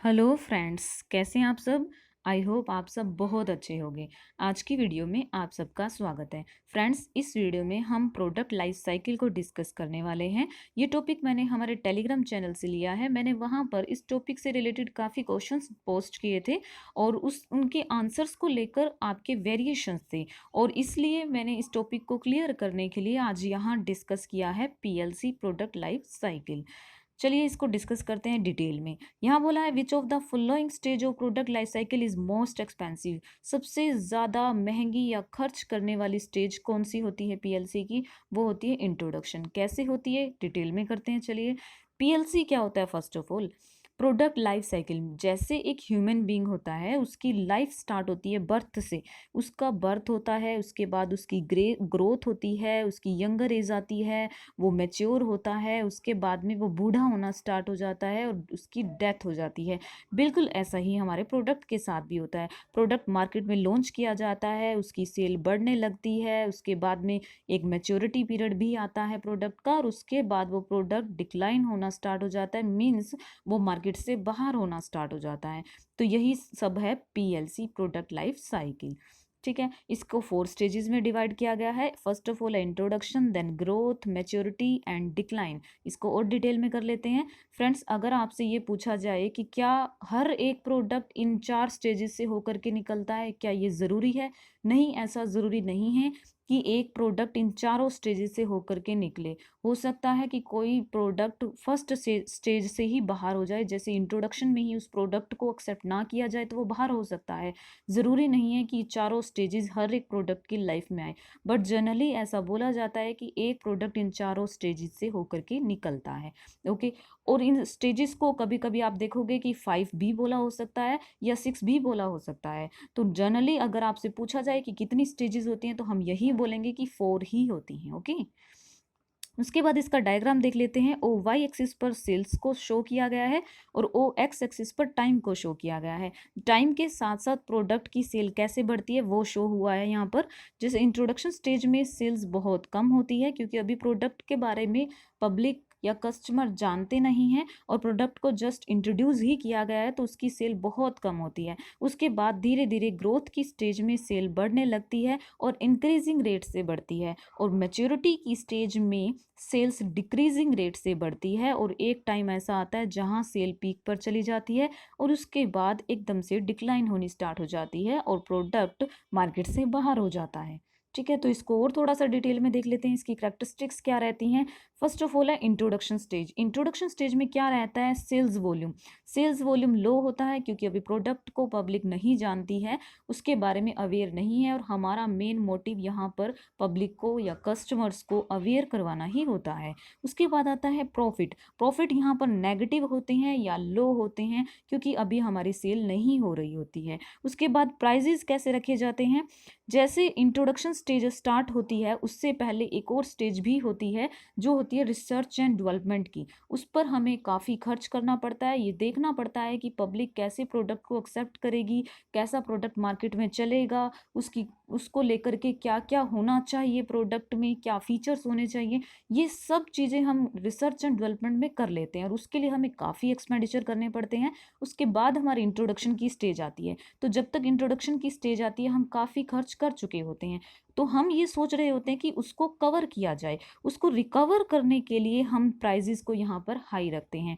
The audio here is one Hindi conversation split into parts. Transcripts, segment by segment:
हेलो फ्रेंड्स, कैसे हैं आप सब। आई होप आप सब बहुत अच्छे होंगे। आज की वीडियो में आप सबका स्वागत है। फ्रेंड्स, इस वीडियो में हम प्रोडक्ट लाइफ साइकिल को डिस्कस करने वाले हैं। ये टॉपिक मैंने हमारे टेलीग्राम चैनल से लिया है। मैंने वहाँ पर इस टॉपिक से रिलेटेड काफ़ी क्वेश्चंस पोस्ट किए थे और उनके आंसर्स को लेकर आपके वेरिएशंस थे, और इसलिए मैंने इस टॉपिक को क्लियर करने के लिए आज यहाँ डिस्कस किया है PLC प्रोडक्ट लाइफ साइकिल। चलिए इसको डिस्कस करते हैं डिटेल में। यहाँ बोला है which of the following stage of product life cycle is most expensive. सबसे ज़्यादा महंगी या खर्च करने वाली स्टेज कौन सी होती है PLC की? वो होती है इंट्रोडक्शन। कैसे होती है डिटेल में करते हैं। चलिए, PLC क्या होता है? First of all, product life cycle, जैसे एक ह्यूमन बीइंग होता है, उसकी लाइफ स्टार्ट होती है बर्थ से। उसका बर्थ होता है, उसके बाद उसकी ग्रोथ होती है, उसकी यंगर एज आती है, वो मैच्योर होता है, उसके बाद में वो बूढ़ा होना स्टार्ट हो जाता है और उसकी डेथ हो जाती है। बिल्कुल ऐसा ही हमारे प्रोडक्ट के साथ भी होता है। प्रोडक्ट मार्केट में लॉन्च किया जाता है, उसकी सेल बढ़ने लगती है, उसके बाद में एक मैच्योरिटी पीरियड भी आता है प्रोडक्ट का, और उसके बाद वो प्रोडक्ट डिक्लाइन होना स्टार्ट हो जाता है, मीन्स वो मार्केट से बाहर होना स्टार्ट हो जाता है। तो यही सब है PLC प्रोडक्ट लाइफ साइकिल। ठीक है, इसको 4 स्टेजेस में डिवाइड किया गया है। First of all introduction, then growth, maturity and decline. इसको और डिटेल में कर लेते हैं। फ्रेंड्स, अगर आपसे ये पूछा जाए कि क्या हर एक प्रोडक्ट इन 4 स्टेजेस से होकर के निकलता है, क्या ये ज़रूरी है? नहीं, ऐसा ज़रूरी नहीं है कि एक प्रोडक्ट इन चारों स्टेजेस से होकर के निकले। हो सकता है कि कोई प्रोडक्ट फर्स्ट स्टेज से ही बाहर हो जाए, जैसे इंट्रोडक्शन में ही उस प्रोडक्ट को एक्सेप्ट ना किया जाए तो वो बाहर हो सकता है। ज़रूरी नहीं है कि चारों स्टेजेस हर एक प्रोडक्ट की लाइफ में आए, बट जनरली ऐसा बोला जाता है कि एक प्रोडक्ट इन चारों स्टेजेस से होकर के निकलता है। ओके, और इन स्टेजेस को कभी कभी आप देखोगे कि 5 भी बोला हो सकता है या 6 भी बोला हो सकता है। तो जनरली अगर आपसे पूछा जाए कि कितनी स्टेजेस होती हैं, तो हम यही बोलेंगे कि 4 ही होती हैं। ओके, उसके बाद इसका डायग्राम देख लेते हैं। OY एक्सिस पर सेल्स को शो किया गया है और OX एक्सिस पर टाइम को शो किया गया है। टाइम के साथ साथ प्रोडक्ट की सेल कैसे बढ़ती है वो शो हुआ है यहाँ पर। जैसे इंट्रोडक्शन स्टेज में सेल्स बहुत कम होती है, क्योंकि अभी प्रोडक्ट के बारे में पब्लिक या कस्टमर जानते नहीं हैं और प्रोडक्ट को जस्ट इंट्रोड्यूस ही किया गया है, तो उसकी सेल बहुत कम होती है। उसके बाद धीरे धीरे ग्रोथ की स्टेज में सेल बढ़ने लगती है और इंक्रीजिंग रेट से बढ़ती है, और मैच्योरिटी की स्टेज में सेल्स डिक्रीजिंग रेट से बढ़ती है, और एक टाइम ऐसा आता है जहां सेल पीक पर चली जाती है और उसके बाद एकदम से डिक्लाइन होनी स्टार्ट हो जाती है और प्रोडक्ट मार्केट से बाहर हो जाता है। ठीक है, तो इसको और थोड़ा सा डिटेल में देख लेते हैं, इसकी कैरेक्टरिस्टिक्स क्या रहती हैं। फर्स्ट ऑफ ऑल है इंट्रोडक्शन स्टेज। इंट्रोडक्शन स्टेज में क्या रहता है? Sales volume. Sales volume low होता है क्योंकि अभी प्रोडक्ट को पब्लिक नहीं जानती है, उसके बारे में अवेयर नहीं है, और हमारा मेन मोटिव यहाँ पर पब्लिक को या कस्टमर्स को अवेयर करवाना ही होता है। उसके बाद आता है प्रॉफिट। प्रॉफिट यहाँ पर नेगेटिव होते हैं या लो होते हैं क्योंकि अभी हमारी सेल नहीं हो रही होती है। उसके बाद प्राइजेस कैसे रखे जाते हैं? जैसे इंट्रोडक्शन स्टेज स्टार्ट होती है, उससे पहले एक और स्टेज भी होती है जो होती है रिसर्च एंड डेवलपमेंट की। उस पर हमें काफ़ी खर्च करना पड़ता है। ये देखना पड़ता है कि पब्लिक कैसे प्रोडक्ट को एक्सेप्ट करेगी, कैसा प्रोडक्ट मार्केट में चलेगा, उसको लेकर के क्या क्या होना चाहिए, प्रोडक्ट में क्या फीचर्स होने चाहिए। ये सब चीज़ें हम रिसर्च एंड डेवलपमेंट में कर लेते हैं और उसके लिए हमें काफ़ी एक्सपेंडिचर करने पड़ते हैं। उसके बाद हमारी इंट्रोडक्शन की स्टेज आती है। तो जब तक इंट्रोडक्शन की स्टेज आती है हम काफ़ी खर्च कर चुके होते हैं, तो हम ये सोच रहे होते हैं कि उसको कवर किया जाए। उसको रिकवर करने के लिए हम प्राइजेस को यहाँ पर हाई रखते हैं।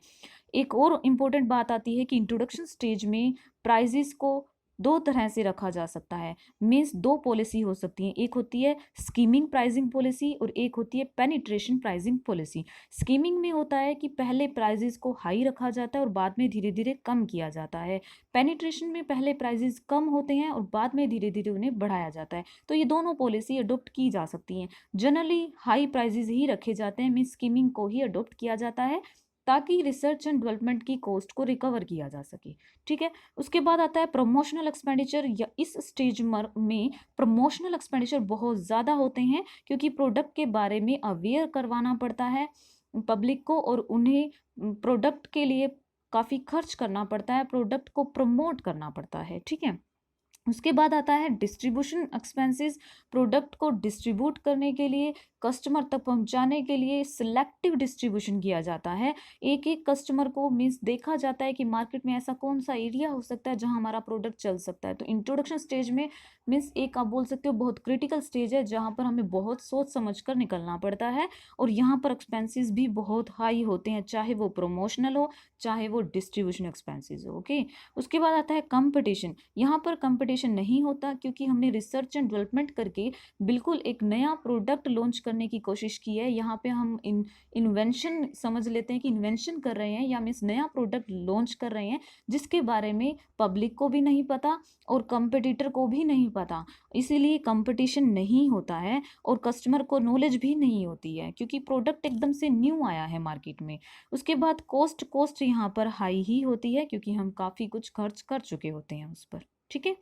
एक और इम्पोर्टेंट बात आती है कि इंट्रोडक्शन स्टेज में प्राइजेस को 2 तरह से रखा जा सकता है। मीन्स 2 पॉलिसी हो सकती है, एक होती है स्कीमिंग प्राइसिंग पॉलिसी और एक होती है पेनिट्रेशन प्राइसिंग पॉलिसी। स्कीमिंग में होता है कि पहले प्राइजेस को हाई रखा जाता है और बाद में धीरे धीरे कम किया जाता है। पेनिट्रेशन में पहले प्राइजेस कम होते हैं और बाद में धीरे धीरे उन्हें बढ़ाया जाता है। तो ये दोनों पॉलिसी अडोप्ट की जा सकती हैं। जनरली हाई प्राइजेस ही रखे जाते हैं, मीन्स स्कीमिंग को ही अडोप्ट किया जाता है ताकि रिसर्च एंड डेवलपमेंट की कॉस्ट को रिकवर किया जा सके। ठीक है, उसके बाद आता है प्रमोशनल एक्सपेंडिचर। या इस स्टेज में प्रमोशनल एक्सपेंडिचर बहुत ज़्यादा होते हैं क्योंकि प्रोडक्ट के बारे में अवेयर करवाना पड़ता है पब्लिक को, और उन्हें प्रोडक्ट के लिए काफ़ी खर्च करना पड़ता है, प्रोडक्ट को प्रमोट करना पड़ता है। ठीक है, उसके बाद आता है डिस्ट्रीब्यूशन एक्सपेंसेस। प्रोडक्ट को डिस्ट्रीब्यूट करने के लिए कस्टमर तक पहुंचाने के लिए सिलेक्टिव डिस्ट्रीब्यूशन किया जाता है। एक एक कस्टमर को मीन्स देखा जाता है कि मार्केट में ऐसा कौन सा एरिया हो सकता है जहां हमारा प्रोडक्ट चल सकता है। तो इंट्रोडक्शन स्टेज में मीन्स एक आप बोल सकते हो बहुत क्रिटिकल स्टेज है जहां पर हमें बहुत सोच समझ कर निकलना पड़ता है, और यहाँ पर एक्सपेंसेस भी बहुत हाई होते हैं, चाहे वो प्रमोशनल हो चाहे वो डिस्ट्रीब्यूशन एक्सपेंसेस हो। ओके, उसके बाद आता है कंपटीशन। यहाँ पर कंपटीशन नहीं होता क्योंकि हमने रिसर्च एंड डेवलपमेंट करके बिल्कुल एक नया प्रोडक्ट लॉन्च करने की कोशिश की है। यहाँ पे हम इन्वेंशन समझ लेते हैं कि इन्वेंशन कर रहे हैं या मीन्स नया प्रोडक्ट लॉन्च कर रहे हैं जिसके बारे में पब्लिक को भी नहीं पता और कंपटीटर को भी नहीं पता, इसीलिए कंपटीशन नहीं होता है और कस्टमर को नॉलेज भी नहीं होती है क्योंकि प्रोडक्ट एकदम से न्यू आया है मार्केट में। उसके बाद कॉस्ट यहाँ पर हाई ही होती है क्योंकि हम काफ़ी कुछ खर्च कर चुके होते हैं उस पर। ठीक है,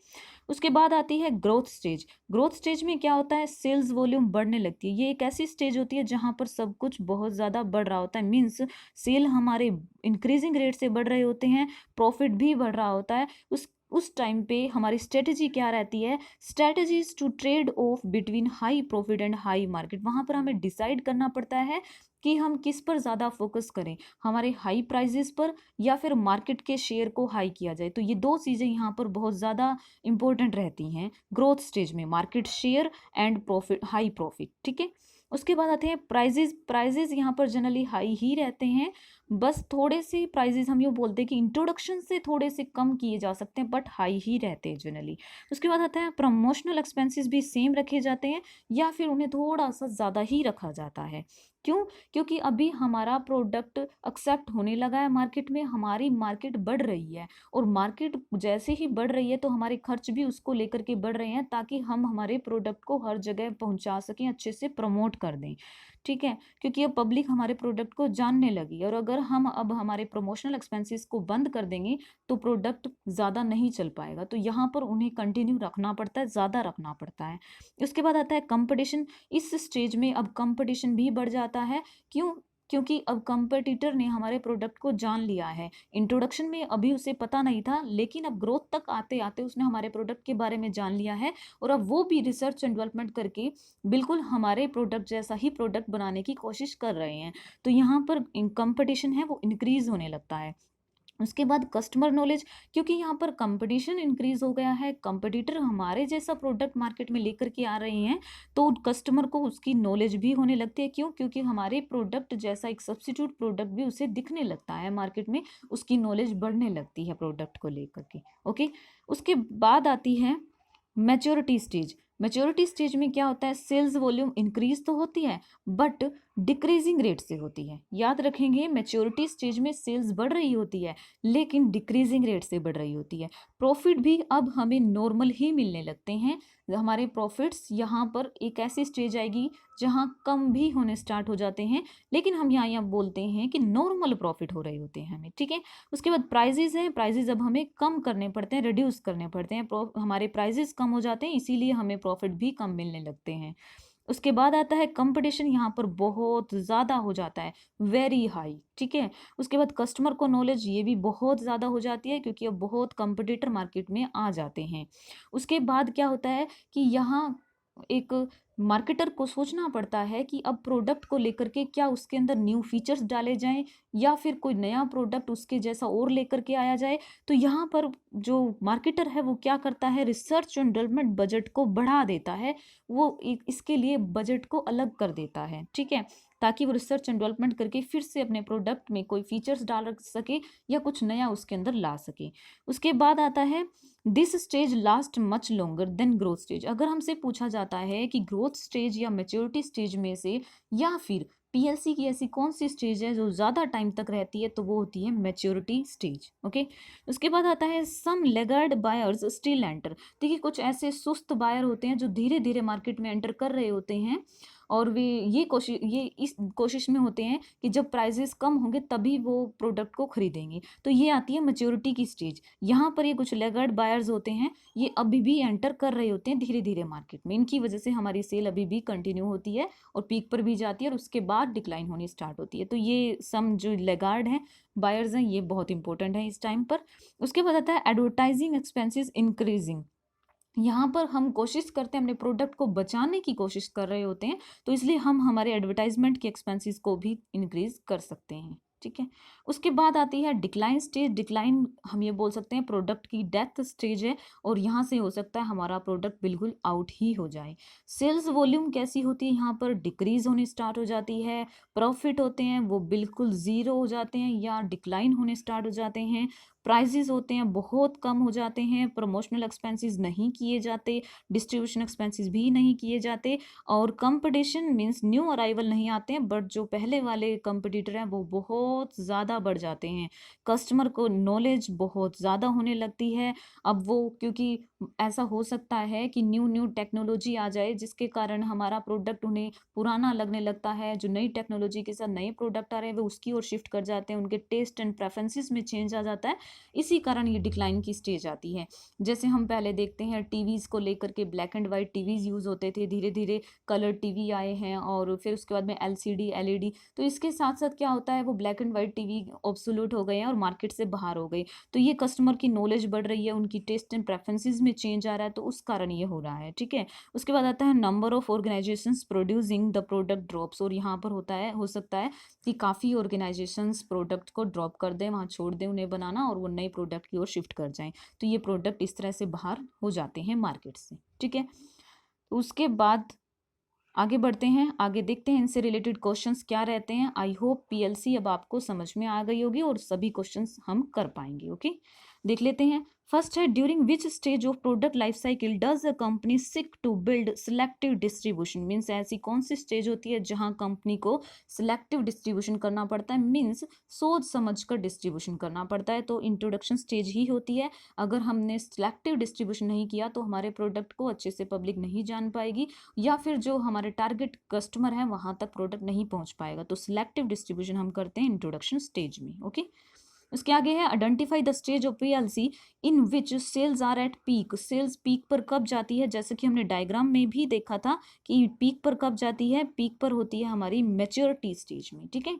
उसके बाद आती है ग्रोथ स्टेज। ग्रोथ स्टेज में क्या होता है, सेल्स वॉल्यूम बढ़ने लगती है। ये एक ऐसी स्टेज होती है जहां पर सब कुछ बहुत ज़्यादा बढ़ रहा होता है, मीन्स सेल हमारे इंक्रीजिंग रेट से बढ़ रहे होते हैं, प्रॉफिट भी बढ़ रहा होता है। उस टाइम पे हमारी स्ट्रेटजी क्या रहती है, strategies to trade off between high profit and high market. वहाँ पर हमें डिसाइड करना पड़ता है कि हम किस पर ज़्यादा फोकस करें, हमारे हाई प्राइजेस पर या फिर मार्केट के शेयर को हाई किया जाए। तो ये दो चीज़ें यहाँ पर बहुत ज़्यादा इंपॉर्टेंट रहती हैं ग्रोथ स्टेज में, market share and profit, high profit. ठीक है, उसके बाद आते हैं प्राइजेस। प्राइजेस यहाँ पर जनरली हाई ही रहते हैं, बस थोड़े से प्राइजेस हम ये बोलते हैं कि इंट्रोडक्शन से थोड़े से कम किए जा सकते हैं बट हाई ही रहते हैं जनरली। उसके बाद आता है प्रमोशनल एक्सपेंसेस भी सेम रखे जाते हैं या फिर उन्हें थोड़ा सा ज़्यादा ही रखा जाता है। क्यों? क्योंकि अभी हमारा प्रोडक्ट एक्सेप्ट होने लगा है मार्केट में, हमारी मार्केट बढ़ रही है और मार्केट जैसे ही बढ़ रही है तो हमारे खर्च भी उसको लेकर के बढ़ रहे हैं ताकि हम हमारे प्रोडक्ट को हर जगह पहुंचा सकें, अच्छे से प्रमोट कर दें। ठीक है, क्योंकि अब पब्लिक हमारे प्रोडक्ट को जानने लगी और अगर हम अब हमारे प्रमोशनल एक्सपेंसेस को बंद कर देंगे तो प्रोडक्ट ज़्यादा नहीं चल पाएगा। तो यहाँ पर उन्हें कंटिन्यू रखना पड़ता है, ज़्यादा रखना पड़ता है। उसके बाद आता है कंपटीशन। इस स्टेज में अब कंपटीशन भी बढ़ जाता है। क्यों? क्योंकि अब कंपटीटर ने हमारे प्रोडक्ट को जान लिया है। इंट्रोडक्शन में अभी उसे पता नहीं था, लेकिन अब ग्रोथ तक आते आते उसने हमारे प्रोडक्ट के बारे में जान लिया है और अब वो भी रिसर्च एंड डेवलपमेंट करके बिल्कुल हमारे प्रोडक्ट जैसा ही प्रोडक्ट बनाने की कोशिश कर रहे हैं। तो यहाँ पर कंपटीशन है वो इंक्रीज होने लगता है। उसके बाद कस्टमर नॉलेज, क्योंकि यहाँ पर कंपटीशन इंक्रीज हो गया है, कंपटीटर हमारे जैसा प्रोडक्ट मार्केट में लेकर के आ रहे हैं, तो कस्टमर को उसकी नॉलेज भी होने लगती है। क्यों? क्योंकि हमारे प्रोडक्ट जैसा एक सब्स्टिट्यूट प्रोडक्ट भी उसे दिखने लगता है मार्केट में, उसकी नॉलेज बढ़ने लगती है प्रोडक्ट को लेकर के। ओके, उसके बाद आती है मैच्योरिटी स्टेज। मैच्योरिटी स्टेज में क्या होता है, सेल्स वॉल्यूम इंक्रीज तो होती है बट डिक्रीजिंग रेट से होती है। याद रखेंगे, मैच्योरिटी स्टेज में सेल्स बढ़ रही होती है लेकिन डिक्रीजिंग रेट से बढ़ रही होती है। प्रॉफिट भी अब हमें नॉर्मल ही मिलने लगते हैं। हमारे प्रॉफिट्स यहाँ पर एक ऐसी स्टेज आएगी जहाँ कम भी होने स्टार्ट हो जाते हैं, लेकिन हम यहाँ बोलते हैं कि नॉर्मल प्रॉफिट हो रहे होते हैं हमें। ठीक है, उसके बाद प्राइजेज हैं। प्राइजेज अब हमें कम करने पड़ते हैं, रिड्यूस करने पड़ते हैं। हमारे प्राइजेस कम हो जाते हैं, इसीलिए हमें प्रॉफिट भी कम मिलने लगते हैं। उसके बाद आता है कंपटीशन। यहाँ पर बहुत ज़्यादा हो जाता है, वेरी हाई। ठीक है, उसके बाद कस्टमर को नॉलेज, ये भी बहुत ज़्यादा हो जाती है क्योंकि अब बहुत कंपटीटर मार्केट में आ जाते हैं। उसके बाद क्या होता है कि यहाँ एक मार्केटर को सोचना पड़ता है कि अब प्रोडक्ट को लेकर के क्या उसके अंदर न्यू फीचर्स डाले जाएं या फिर कोई नया प्रोडक्ट उसके जैसा और लेकर के आया जाए। तो यहाँ पर जो मार्केटर है वो क्या करता है, रिसर्च एंड डेवलपमेंट बजट को बढ़ा देता है, वो इसके लिए बजट को अलग कर देता है। ठीक है, ताकि वो रिसर्च एंड डेवलपमेंट करके फिर से अपने प्रोडक्ट में कोई फीचर्स डाल सके या कुछ नया उसके अंदर ला सके। उसके बाद आता है this stage last much longer than growth stage. अगर हमसे पूछा जाता है कि ग्रोथ स्टेज या मैच्योरिटी स्टेज में से या फिर पीएलसी की ऐसी कौन सी स्टेज है जो ज़्यादा टाइम तक रहती है, तो वो होती है मैच्योरिटी स्टेज। ओके, उसके बाद आता है सम लेगर्ड बायर्स स्टिल एंटर। देखिए, कुछ ऐसे सुस्त बायर होते हैं जो धीरे धीरे मार्केट में एंटर कर रहे होते हैं और वे ये इस कोशिश में होते हैं कि जब प्राइजेस कम होंगे तभी वो प्रोडक्ट को खरीदेंगे। तो ये आती है मैच्योरिटी की स्टेज। यहाँ पर ये कुछ लेगर्ड बायर्स होते हैं, ये अभी भी एंटर कर रहे होते हैं धीरे धीरे मार्केट में। इनकी वजह से हमारी सेल अभी भी कंटिन्यू होती है और पीक पर भी जाती है और उसके बाद डिक्लाइन होनी स्टार्ट होती है। तो ये सम जो लेगार्ड हैं, बायर्स हैं, ये बहुत इंपॉर्टेंट है इस टाइम पर। उसके बाद आता है एडवर्टाइजिंग एक्सपेंसेस इंक्रीजिंग। यहाँ पर हम कोशिश करते हैं, अपने प्रोडक्ट को बचाने की कोशिश कर रहे होते हैं, तो इसलिए हम हमारे एडवर्टाइजमेंट के एक्सपेंसेस को भी इंक्रीज कर सकते हैं। ठीक है। उसके बाद आती है डिक्लाइन स्टेज। डिक्लाइन हम ये बोल सकते हैं प्रोडक्ट की डेथ स्टेज है, और यहाँ से हो सकता है हमारा प्रोडक्ट बिल्कुल आउट ही हो जाए। सेल्स वॉल्यूम कैसी होती है, यहाँ पर डिक्रीज होनी स्टार्ट हो जाती है। प्रॉफिट होते हैं वो बिल्कुल ज़ीरो हो जाते हैं या डिक्लाइन होने स्टार्ट हो जाते हैं। प्राइजेस होते हैं बहुत कम हो जाते हैं। प्रमोशनल एक्सपेंसेस नहीं किए जाते, डिस्ट्रीब्यूशन एक्सपेंसेस भी नहीं किए जाते, और कंपटीशन मींस न्यू अराइवल नहीं आते हैं, बट जो पहले वाले कंपटीटर हैं वो बहुत ज़्यादा बढ़ जाते हैं। कस्टमर को नॉलेज बहुत ज़्यादा होने लगती है। अब वो क्योंकि ऐसा हो सकता है कि न्यू न्यू टेक्नोलॉजी आ जाए जिसके कारण हमारा प्रोडक्ट उन्हें पुराना लगने लगता है। जो नई टेक्नोलॉजी के साथ नए प्रोडक्ट आ रहे हैं वो उसकी ओर शिफ्ट कर जाते हैं, उनके टेस्ट एंड प्रेफरेंसेस में चेंज आ जाता है। इसी कारण ये डिक्लाइन की स्टेज आती है। जैसे हम पहले देखते हैं टीवीज़ को लेकर के, black and white TVs use होते थे, धीरे धीरे कलर टीवी आए हैं, और फिर उसके बाद में एलसीडी एलईडी। तो इसके साथ साथ क्या होता है, वो black and white TV absolute हो गए हैं और मार्केट से बाहर हो गए। तो ये कस्टमर की नॉलेज बढ़ रही है, उनकी टेस्ट एंड प्रेफरेंसेस में चेंज आ रहा है, तो उस कारण ये हो रहा है। ठीक है। उसके बाद आता है number of organisations producing the product drops, और यहाँ पर होता है, हो सकता है कि काफ़ी ऑर्गेनाइजेशंस प्रोडक्ट को ड्रॉप कर दें, वहाँ छोड़ दें उन्हें बनाना, और वो नए प्रोडक्ट की ओर शिफ्ट कर जाएं। तो ये प्रोडक्ट इस तरह से बाहर हो जाते हैं मार्केट से। ठीक है। उसके बाद आगे बढ़ते हैं, आगे देखते हैं इनसे रिलेटेड क्वेश्चंस क्या रहते हैं। आई होप पीएलसी अब आपको समझ में आ गई होगी और सभी क्वेश्चंस हम कर पाएंगे। ओके, देख लेते हैं। फर्स्ट है, during which stage of product life cycle does a company seek to build selective distribution. Means ऐसी कौन सी स्टेज होती है जहां कंपनी को सिलेक्टिव डिस्ट्रीब्यूशन करना पड़ता है, मीन्स सोच समझ कर डिस्ट्रीब्यूशन करना पड़ता है। तो इंट्रोडक्शन स्टेज ही होती है। अगर हमने सिलेक्टिव डिस्ट्रीब्यूशन नहीं किया तो हमारे प्रोडक्ट को अच्छे से पब्लिक नहीं जान पाएगी, या फिर जो हमारे टारगेट कस्टमर है वहां तक प्रोडक्ट नहीं पहुंच पाएगा। तो सिलेक्टिव डिस्ट्रीब्यूशन हम करते हैं इंट्रोडक्शन स्टेज में। ओके। उसके आगे है, identify the stage of PLC in which sales are at peak. Sales peak पर कब जाती है, जैसे कि हमने डायग्राम में भी देखा था कि पीक पर कब जाती है, पीक पर होती है हमारी मैच्योरिटी स्टेज में। ठीक है।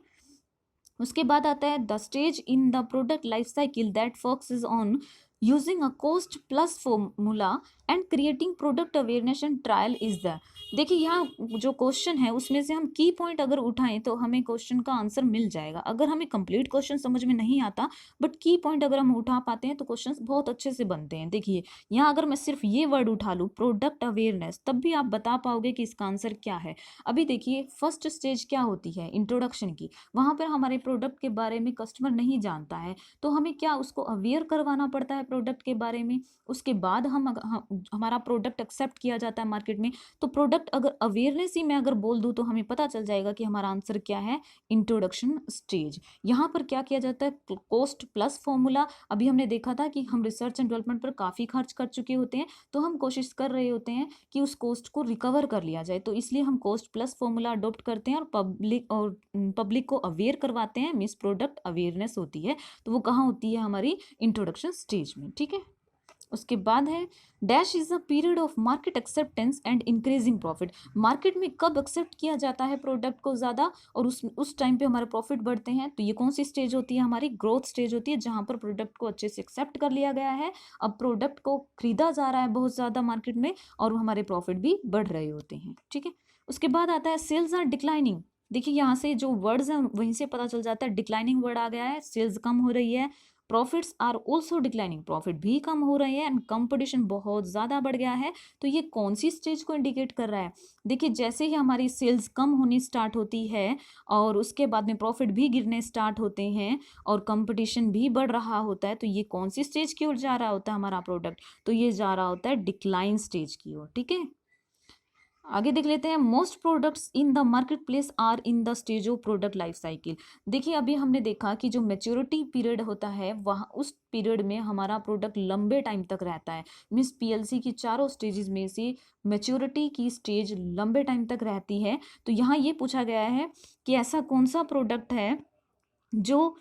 उसके बाद आता है, the stage in the product life cycle that focuses on using a cost plus formula and creating product awareness and trial is the. देखिए यहाँ जो क्वेश्चन है उसमें से हम की पॉइंट अगर उठाएं तो हमें क्वेश्चन का आंसर मिल जाएगा। अगर हमें कंप्लीट क्वेश्चन समझ में नहीं आता बट की पॉइंट अगर हम उठा पाते हैं तो क्वेश्चंस बहुत अच्छे से बनते हैं। देखिए यहाँ अगर मैं सिर्फ ये वर्ड उठा लूँ प्रोडक्ट अवेयरनेस, तब भी आप बता पाओगे कि इसका आंसर क्या है। अभी देखिए फर्स्ट स्टेज क्या होती है, इंट्रोडक्शन की। वहाँ पर हमारे प्रोडक्ट के बारे में कस्टमर नहीं जानता है, तो हमें क्या उसको अवेयर करवाना पड़ता है प्रोडक्ट के बारे में। उसके बाद हमारा प्रोडक्ट एक्सेप्ट किया जाता है मार्केट में। तो प्रोडक्ट अगर अवेयरनेस ही मैं अगर बोल दूं तो हमें पता चल जाएगा कि हमारा आंसर क्या है, इंट्रोडक्शन स्टेज। यहाँ पर क्या किया जाता है, कॉस्ट प्लस फॉर्मूला। अभी हमने देखा था कि हम रिसर्च एंड डेवलपमेंट पर काफ़ी खर्च कर चुके होते हैं, तो हम कोशिश कर रहे होते हैं कि उस कॉस्ट को रिकवर कर लिया जाए। तो इसलिए हम कॉस्ट प्लस फॉर्मूला अडोप्ट करते हैं और पब्लिक को अवेयर करवाते हैं, मीन्स प्रोडक्ट अवेयरनेस होती है। तो वो कहाँ होती है, हमारी इंट्रोडक्शन स्टेज में। ठीक है। उसके बाद है, dash is a period of market acceptance and increasing profit. Market में कब एक्सेप्ट किया जाता है प्रोडक्ट को ज़्यादा और उस टाइम पे हमारे प्रॉफिट बढ़ते हैं। तो ये कौन सी स्टेज होती है, हमारी ग्रोथ स्टेज होती है, जहाँ पर प्रोडक्ट को अच्छे से एक्सेप्ट कर लिया गया है, अब प्रोडक्ट को खरीदा जा रहा है बहुत ज़्यादा मार्केट में, और हमारे प्रॉफिट भी बढ़ रहे होते हैं। ठीक है। उसके बाद आता है, सेल्स आर डिक्लाइनिंग। देखिए यहाँ से जो वर्ड्स हैं वहीं से पता चल जाता है, डिक्लाइनिंग वर्ड आ गया है, सेल्स कम हो रही है। Profits are also declining, profit भी कम हो रहे हैं, एंड कंपटीशन बहुत ज़्यादा बढ़ गया है। तो ये कौन सी स्टेज को इंडिकेट कर रहा है, देखिए जैसे ही हमारी सेल्स कम होनी स्टार्ट होती है और उसके बाद में प्रॉफिट भी गिरने स्टार्ट होते हैं और कंपटीशन भी बढ़ रहा होता है, तो ये कौन सी स्टेज की ओर जा रहा होता है हमारा प्रोडक्ट, तो ये जा रहा होता है डिक्लाइन स्टेज की ओर। ठीक है। आगे देख लेते हैं, most products in the market place are in the stage of product life cycle. देखिए अभी हमने देखा कि जो मेच्योरिटी पीरियड होता है वहाँ उस पीरियड में हमारा प्रोडक्ट लंबे टाइम तक रहता है। मीन्स पीएलसी की चारों स्टेजेस में से मेच्योरिटी की स्टेज लंबे टाइम तक रहती है। तो यहाँ ये पूछा गया है कि ऐसा कौन सा प्रोडक्ट है जो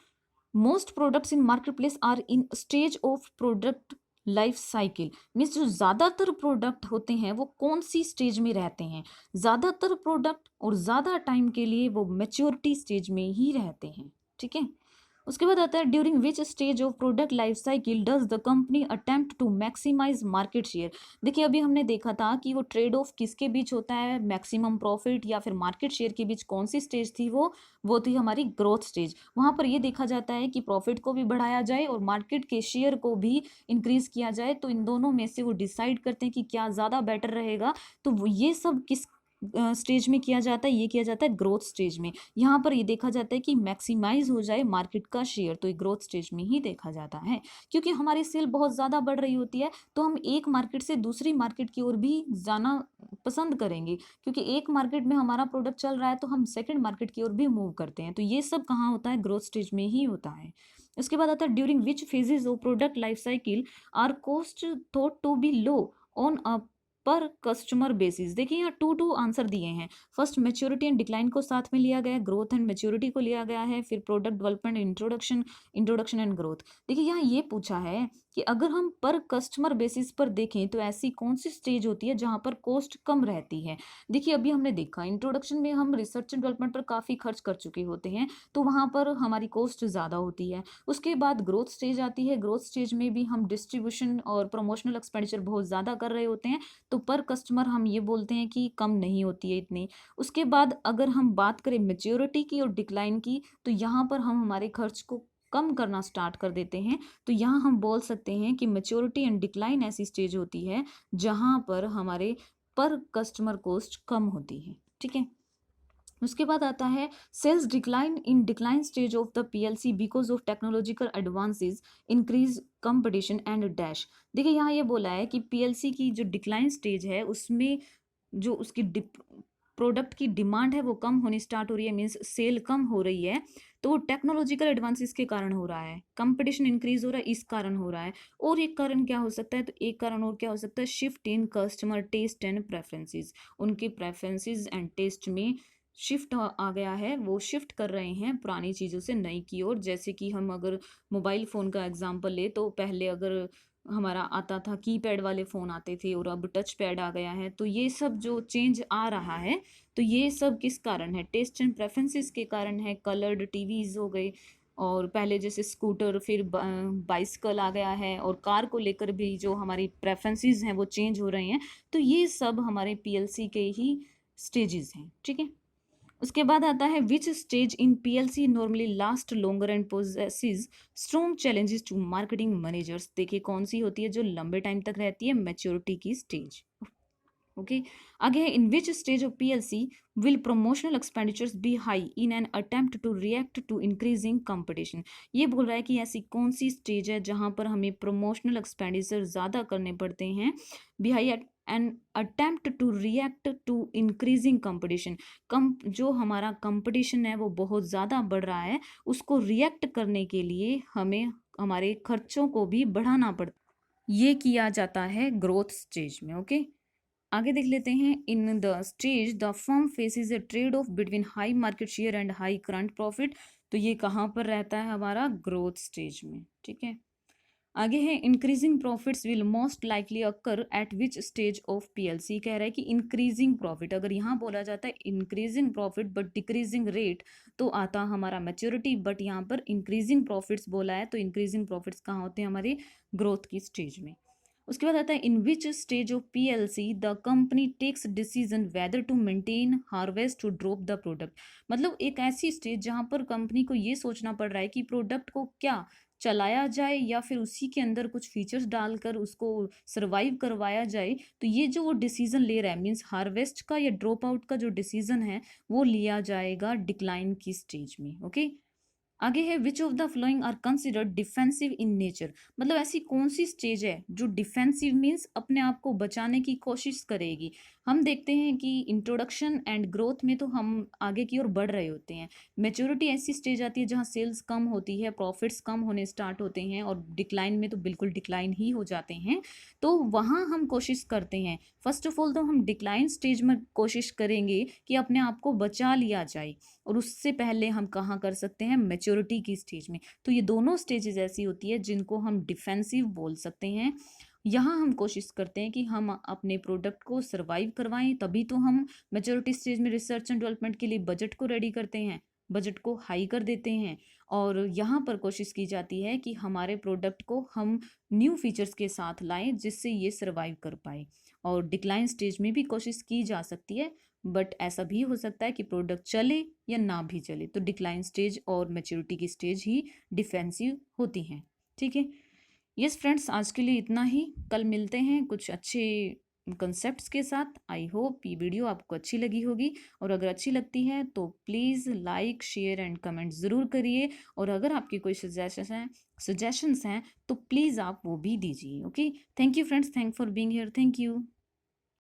most products in market place are in stage of product life cycle. Means जो ज़्यादातर प्रोडक्ट होते हैं वो कौन सी स्टेज में रहते हैं, ज़्यादातर प्रोडक्ट और ज़्यादा टाइम के लिए वो मैच्योरिटी स्टेज में ही रहते हैं। ठीक है। उसके बाद आता है during which stage of product life cycle does the company attempt to maximise market share. देखिए अभी हमने देखा था कि वो ट्रेड ऑफ किसके बीच होता है, मैक्सिमम प्रॉफिट या फिर मार्केट शेयर के बीच। कौन सी स्टेज थी वो थी हमारी ग्रोथ स्टेज। वहां पर ये देखा जाता है कि प्रॉफिट को भी बढ़ाया जाए और मार्केट के शेयर को भी इंक्रीज किया जाए, तो इन दोनों में से वो डिसाइड करते हैं कि क्या ज़्यादा बेटर रहेगा। तो ये सब किस स्टेज में किया जाता है, ये किया जाता है ग्रोथ स्टेज में। यहाँ पर ये देखा जाता है कि मैक्सिमाइज हो जाए मार्केट का शेयर, तो ये ग्रोथ स्टेज में ही देखा जाता है। क्योंकि हमारी सेल बहुत ज़्यादा बढ़ रही होती है, तो हम एक मार्केट से दूसरी मार्केट की ओर भी जाना पसंद करेंगे, क्योंकि एक मार्केट में हमारा प्रोडक्ट चल रहा है तो हम सेकेंड मार्केट की ओर भी मूव करते हैं। तो ये सब कहाँ होता है, ग्रोथ स्टेज में ही होता है। उसके बाद आता है during which phases of product life cycle are cost thought to be low on a per customer basis. देखिए यहाँ टू आंसर दिए हैं। फर्स्ट मैच्योरिटी एंड डिक्लाइन को साथ में लिया गया है, ग्रोथ एंड मैच्योरिटी को लिया गया है, फिर product development introduction and growth. देखिए यहाँ ये पूछा है कि अगर हम पर कस्टमर बेसिस पर देखें तो ऐसी कौन सी स्टेज होती है जहाँ पर कॉस्ट कम रहती है। देखिए अभी हमने देखा इंट्रोडक्शन में हम रिसर्च एंड डेवलपमेंट पर काफ़ी खर्च कर चुके होते हैं, तो वहाँ पर हमारी कॉस्ट ज़्यादा होती है। उसके बाद ग्रोथ स्टेज आती है, ग्रोथ स्टेज में भी हम डिस्ट्रीब्यूशन और प्रमोशनल एक्सपेंडिचर बहुत ज़्यादा कर रहे होते हैं, तो पर कस्टमर हम ये बोलते हैं कि कम नहीं होती है इतनी। उसके बाद अगर हम बात करें मेच्योरिटी की और डिक्लाइन की, तो यहाँ पर हम हमारे खर्च को कम करना स्टार्ट कर देते हैं। तो यहाँ हम बोल सकते हैं कि मेच्योरिटी एंड डिक्लाइन ऐसी स्टेज होती है जहाँ पर हमारे पर कस्टमर कॉस्ट कम होती है। ठीक है। उसके बाद आता है sales decline in decline stage of the PLC because of technological advances increase competition and dash. देखिए यहाँ ये बोला है कि पीएलसी की जो डिक्लाइन स्टेज है उसमें जो उसकी प्रोडक्ट की डिमांड है वो कम होनी स्टार्ट हो रही है, मीन्स सेल कम हो रही है। तो वो टेक्नोलॉजिकल एडवांसेस के कारण हो रहा है, कंपटीशन इंक्रीज हो रहा है, इस कारण हो रहा है। और एक कारण क्या हो सकता है, तो एक कारण और क्या हो सकता है, shift in customer taste and preferences. उनके प्रेफरेंसेस एंड टेस्ट में शिफ्ट आ गया है, वो शिफ्ट कर रहे हैं पुरानी चीज़ों से नई की ओर। जैसे कि हम अगर मोबाइल फ़ोन का एग्जांपल ले, तो पहले अगर हमारा आता था कीपैड वाले फ़ोन आते थे और अब टच पैड आ गया है, तो ये सब जो चेंज आ रहा है, तो ये सब किस कारण है, टेस्ट एंड प्रेफरेंसेस के कारण है। कलर्ड टीवीज़ हो गए, और पहले जैसे स्कूटर, फिर बाइसिकल आ गया है, और कार को लेकर भी जो हमारी प्रेफरेंसेस हैं वो चेंज हो रहे हैं। तो ये सब हमारे पीएलसी के ही स्टेजेस हैं। ठीक है। उसके बाद आता है which stage in PLC normally last longer and poses strong challenges to marketing managers. देखिए कौन सी होती है जो लंबे टाइम तक रहती है, मैच्योरिटी की स्टेज। ओके। आगे है in which stage of PLC will promotional expenditures be high in an attempt to react to increasing competition. ये बोल रहा है कि ऐसी कौन सी स्टेज है जहां पर हमें प्रमोशनल एक्सपेंडिचर ज़्यादा करने पड़ते हैं, be high an attempt to react to increasing competition. जो हमारा कंपटीशन है वो बहुत ज़्यादा बढ़ रहा है, उसको रिएक्ट करने के लिए हमें हमारे खर्चों को भी बढ़ाना पड़ता है। ये किया जाता है ग्रोथ स्टेज में। ओके। आगे देख लेते हैं इन the stage the firm faces a trade off between high market share and high current profit. तो ये कहाँ पर रहता है, हमारा ग्रोथ स्टेज में। ठीक है। आगे है increasing profits will most likely occur at which stage of PLC. कह रहा है कि इंक्रीजिंग प्रॉफिट, अगर यहाँ बोला जाता है increasing profit but decreasing rate, तो आता हमारा मैच्योरिटी। बट यहाँ पर इंक्रीजिंग प्रॉफिट्स बोला है, तो इंक्रीजिंग प्रॉफिट्स कहाँ होते हैं, हमारे ग्रोथ की स्टेज में। उसके बाद आता है in which stage of PLC the company takes decision whether to maintain harvest to drop the product. मतलब एक ऐसी स्टेज जहां पर कंपनी को ये सोचना पड़ रहा है कि प्रोडक्ट को क्या चलाया जाए या फिर उसी के अंदर कुछ फीचर्स डालकर उसको सर्वाइव करवाया जाए। तो ये जो वो डिसीजन ले रहा है, मीन्स हार्वेस्ट का या ड्रॉप आउट का जो डिसीजन है वो लिया जाएगा डिक्लाइन की स्टेज में। ओके। आगे है which of the following are considered defensive in nature. मतलब ऐसी कौन सी स्टेज है जो डिफेंसिव मीन्स अपने आप को बचाने की कोशिश करेगी। हम देखते हैं कि इंट्रोडक्शन एंड ग्रोथ में तो हम आगे की ओर बढ़ रहे होते हैं। मेच्योरिटी ऐसी स्टेज आती है जहाँ सेल्स कम होती है, प्रॉफिट्स कम होने स्टार्ट होते हैं, और डिक्लाइन में तो बिल्कुल डिक्लाइन ही हो जाते हैं। तो वहाँ हम कोशिश करते हैं, फर्स्ट ऑफ ऑल तो हम डिक्लाइन स्टेज में कोशिश करेंगे कि अपने आप को बचा लिया जाए, और उससे पहले हम कहाँ कर सकते हैं, मैच्योरिटी की स्टेज में। तो ये दोनों स्टेजेस ऐसी होती है जिनको हम डिफेंसिव बोल सकते हैं। यहाँ हम कोशिश करते हैं कि हम अपने प्रोडक्ट को सर्वाइव करवाएं, तभी तो हम मैच्योरिटी स्टेज में रिसर्च एंड डेवलपमेंट के लिए बजट को रेडी करते हैं। बजट को हाई कर देते हैं और यहाँ पर कोशिश की जाती है कि हमारे प्रोडक्ट को हम न्यू फीचर्स के साथ लाएं जिससे ये सर्वाइव कर पाए। और डिक्लाइन स्टेज में भी कोशिश की जा सकती है, बट ऐसा भी हो सकता है कि प्रोडक्ट चले या ना भी चले, तो डिक्लाइन स्टेज और मैच्योरिटी की स्टेज ही डिफेंसिव होती हैं। ठीक है, यस फ्रेंड्स, आज के लिए इतना ही। कल मिलते हैं कुछ अच्छे कंसेप्ट्स के साथ। आई होप ये वीडियो आपको अच्छी लगी होगी, और अगर अच्छी लगती है तो please like share and comment ज़रूर करिए। और अगर आपकी कोई सजेशंस हैं तो प्लीज़ आप वो भी दीजिए। Okay, thank you friends, thank for being here, thank you.